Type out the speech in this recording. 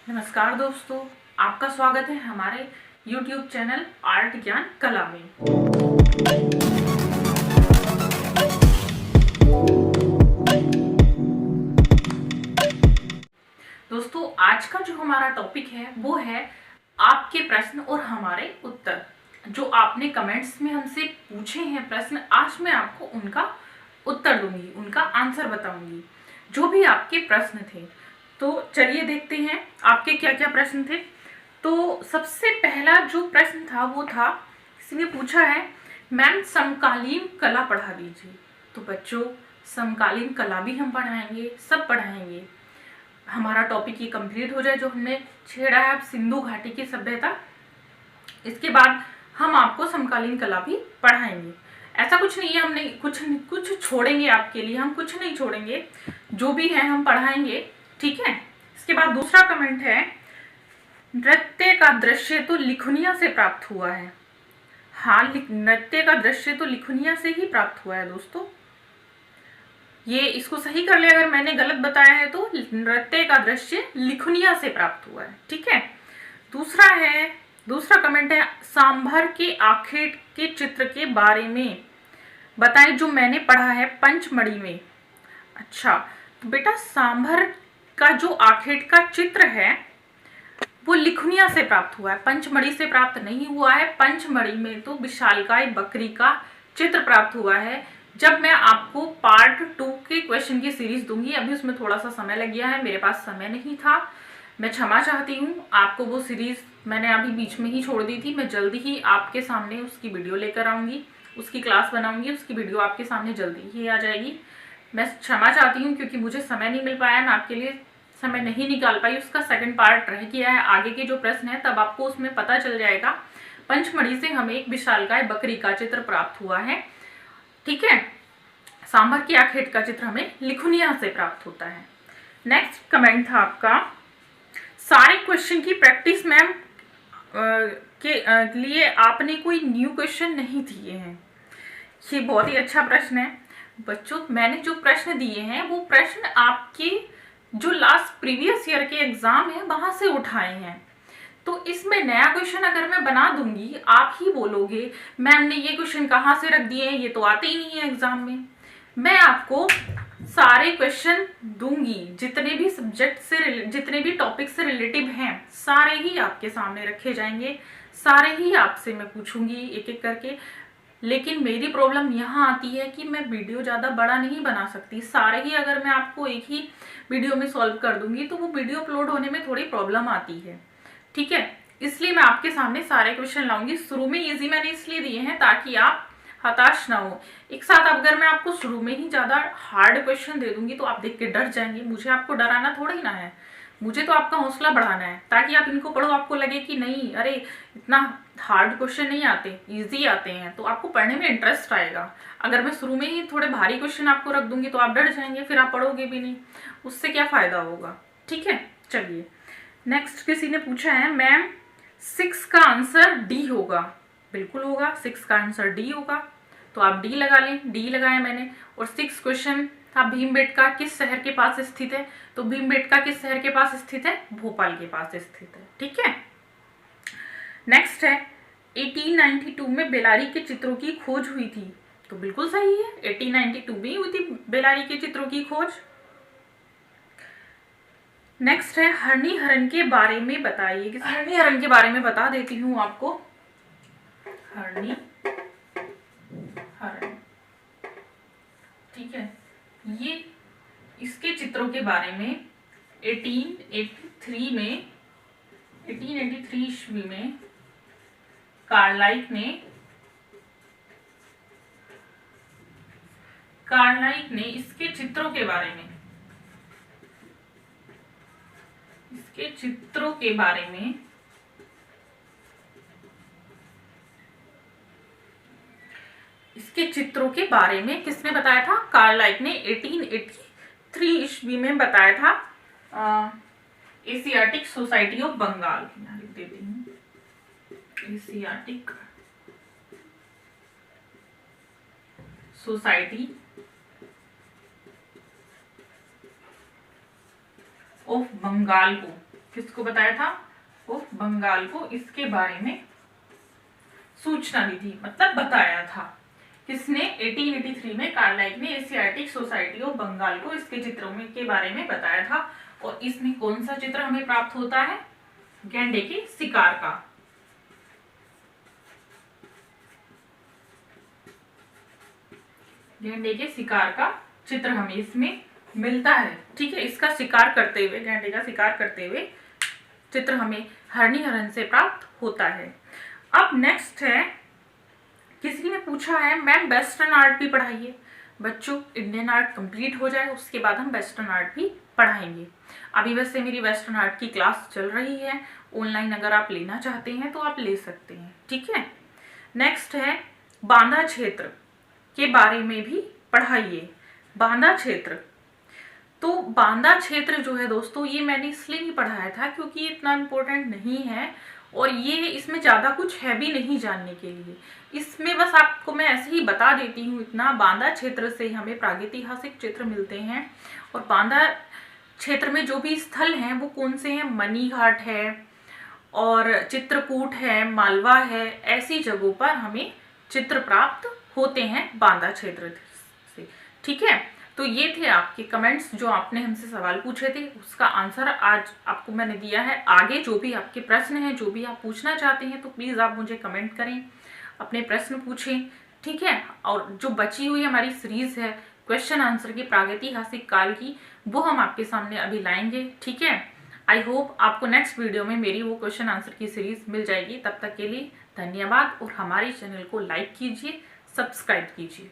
नमस्कार दोस्तों, आपका स्वागत है हमारे YouTube चैनल आर्ट ज्ञान कला में। दोस्तों, आज का जो हमारा टॉपिक है वो है आपके प्रश्न और हमारे उत्तर। जो आपने कमेंट्स में हमसे पूछे हैं प्रश्न, आज मैं आपको उनका उत्तर दूंगी, उनका आंसर बताऊंगी, जो भी आपके प्रश्न थे। तो चलिए देखते हैं आपके क्या क्या प्रश्न थे। तो सबसे पहला जो प्रश्न था वो था, किसी ने पूछा है मैम समकालीन कला पढ़ा दीजिए। तो बच्चों, समकालीन कला भी हम पढ़ाएंगे, सब पढ़ाएंगे। हमारा टॉपिक ये कंप्लीट हो जाए जो हमने छेड़ा है, अब सिंधु घाटी की सभ्यता, इसके बाद हम आपको समकालीन कला भी पढ़ाएंगे। ऐसा कुछ नहीं है, हम नहीं कुछ छोड़ेंगे आपके लिए, हम कुछ नहीं छोड़ेंगे, जो भी है हम पढ़ाएंगे, ठीक है। इसके बाद दूसरा कमेंट है, नृत्य का दृश्य तो लिखुनिया से प्राप्त हुआ है। हाँ, नृत्य का दृश्य तो लिखुनिया से ही प्राप्त हुआ है दोस्तों। ये इसको सही कर ले, अगर मैंने गलत बताया है तो नृत्य का दृश्य लिखुनिया से प्राप्त हुआ है, ठीक है। दूसरा कमेंट है, सांभर के आखेट के चित्र के बारे में बताएं जो मैंने पढ़ा है पंचमढ़ी में। अच्छा, तो बेटा सांभर का जो आखेट का चित्र है वो लिखुनिया से प्राप्त हुआ है, पंचमढ़ी से प्राप्त नहीं हुआ है। पंचमढ़ी में तो विशालकाय बकरी का चित्र प्राप्त हुआ है। जब मैं आपको पार्ट 2 के क्वेश्चन की सीरीज दूंगी, अभी उसमें थोड़ा सा समय लग गया है, मेरे पास समय नहीं था, मैं क्षमा चाहती हूँ। आपको वो सीरीज मैंने अभी बीच में ही छोड़ दी थी, मैं जल्दी ही आपके सामने उसकी वीडियो लेकर आऊंगी, उसकी क्लास बनाऊंगी, उसकी वीडियो आपके सामने जल्दी ही आ जाएगी। मैं क्षमा चाहती हूँ क्योंकि मुझे समय नहीं मिल पाया, मैं आपके लिए समय नहीं निकाल पाई। उसका सेकंड पार्ट रह गया है, आगे के जो प्रश्न है तब आपको उसमें पता चल जाएगा। पंचमढ़ी से हमें एक विशालकाय बकरी का चित्र प्राप्त हुआ है, ठीक है। सांभर की आखेट का चित्र हमें लिखुनिया से प्राप्त होता है। नेक्स्ट कमेंट था आपका, सारे क्वेश्चन की प्रैक्टिस मैम के लिए आपने कोई न्यू क्वेश्चन नहीं दिए हैं। ये बहुत ही अच्छा प्रश्न है बच्चों। मैंने जो प्रश्न दिए हैं वो प्रश्न आपके जो लास्ट प्रीवियस ईयर के एग्जाम है वहां से उठाए हैं। तो इसमें नया क्वेश्चन अगर मैं बना दूंगी, आप ही बोलोगे मैम ने ये क्वेश्चन कहाँ से रख दिए हैं, ये तो आते ही नहीं है एग्जाम में। मैं आपको सारे क्वेश्चन दूंगी, जितने भी सब्जेक्ट से, जितने भी टॉपिक से रिलेटिव हैं, सारे ही आपके सामने रखे जाएंगे, सारे ही आपसे मैं पूछूंगी एक एक करके। लेकिन मेरी प्रॉब्लम यहाँ आती है कि मैं वीडियो ज़्यादा बड़ा नहीं बना सकती। सारे ही अगर मैं आपको एक ही वीडियो में सॉल्व कर दूंगी तो वो वीडियो अपलोड होने में थोड़ी प्रॉब्लम आती है, ठीक है। इसलिए मैं आपके सामने सारे क्वेश्चन लाऊंगी। शुरू में इजी मैंने इसलिए दिए हैं ताकि आप हताश ना हो। एक साथ अगर मैं आपको शुरू में ही ज़्यादा हार्ड क्वेश्चन दे दूंगी तो आप देख के डर जाएंगे। मुझे आपको डराना थोड़ा ही ना है, मुझे तो आपका हौसला बढ़ाना है ताकि आप इनको पढ़ो, आपको लगे कि नहीं अरे इतना हार्ड क्वेश्चन नहीं आते, इजी आते हैं, तो आपको पढ़ने में इंटरेस्ट आएगा। अगर मैं शुरू में ही थोड़े भारी क्वेश्चन आपको रख दूंगी तो आप डर जाएंगे, फिर आप पढ़ोगे भी नहीं, उससे क्या फायदा होगा, ठीक है। चलिए नेक्स्ट, किसी ने पूछा है मैम 6 का आंसर डी होगा। बिल्कुल होगा, 6 का आंसर डी होगा, तो आप डी लगा लें। डी लगाया मैंने। और 6 क्वेश्चन था भीमबेटका किस शहर के पास स्थित है, तो भीमबेटका किस शहर के पास स्थित है, भोपाल के पास स्थित है, ठीक है। नेक्स्ट है 1892 में बेलारी के चित्रों की खोज हुई थी, तो बिल्कुल सही है, 1892 में हुई थी बेलारी के चित्रों की खोज। नेक्स्ट है हरणी हरण के बारे में बताइए। हरणी हरण के बारे में बता देती हूँ आपको। हरणी हरण, ठीक है, ये इसके चित्रों के बारे में 1883 ईस्वी में कार्लाइक ने इसके चित्रों के बारे में, इसके चित्रों के बारे में इसके चित्रों के बारे में किसने बताया था, कार्लाइक ने 1883 ईस्वी में बताया था। एशियाटिक सोसाइटी ऑफ बंगाल, लिख देती हूँ, एशियाटिक सोसाइटी ऑफ बंगाल को किसको बताया था? वो बंगाल को इसके बारे में सूचना दी थी, मतलब बताया था। किसने? 1883 में कार्लाइल ने एशियाटिक सोसाइटी ऑफ बंगाल को इसके चित्रों में के बारे में बताया था। और इसमें कौन सा चित्र हमें प्राप्त होता है? गैंडे के शिकार का। गैंडे के शिकार का चित्र हमें इसमें मिलता है। ठीक है, इसका शिकार करते हुए, गैंडे का शिकार करते हुए चित्र हमें हरणी हरण से प्राप्त होता है। अब नेक्स्ट है, किसी ने पूछा है मैम वेस्टर्न आर्ट भी पढ़ाइए। बच्चों, इंडियन आर्ट कंप्लीट हो जाए उसके बाद हम वेस्टर्न आर्ट भी पढ़ाएंगे। अभी वैसे मेरी वेस्टर्न आर्ट की क्लास चल रही है, ऑनलाइन अगर आप लेना चाहते हैं तो आप ले सकते हैं। ठीक है, नेक्स्ट है बांदा क्षेत्र के बारे में भी पढ़ाइए। बांदा क्षेत्र, तो बांदा क्षेत्र जो है दोस्तों, ये मैंने इसलिए नहीं पढ़ाया था क्योंकि ये इतना इम्पोर्टेंट नहीं है और ये इसमें ज़्यादा कुछ है भी नहीं जानने के लिए। इसमें बस आपको मैं ऐसे ही बता देती हूँ इतना, बांदा क्षेत्र से हमें प्रागैतिहासिक चित्र मिलते हैं और बांदा क्षेत्र में जो भी स्थल हैं वो कौन से हैं? मनीघाट है और चित्रकूट है, मालवा है, ऐसी जगहों पर हमें चित्र प्राप्त होते हैं बांदा क्षेत्र से। ठीक है, तो ये थे आपके कमेंट्स जो आपने हमसे सवाल पूछे थे, उसका आंसर आज आपको मैंने दिया है। आगे जो भी आपके प्रश्न हैं, जो भी आप पूछना चाहते हैं, तो प्लीज़ आप मुझे कमेंट करें, अपने प्रश्न पूछें। ठीक है, और जो बची हुई हमारी सीरीज़ है क्वेश्चन आंसर की प्रागैतिहासिक काल की, वो हम आपके सामने अभी लाएंगे। ठीक है, आई होप आपको नेक्स्ट वीडियो में मेरी वो क्वेश्चन आंसर की सीरीज़ मिल जाएगी। तब तक के लिए धन्यवाद और हमारे चैनल को लाइक कीजिए, सब्सक्राइब कीजिए।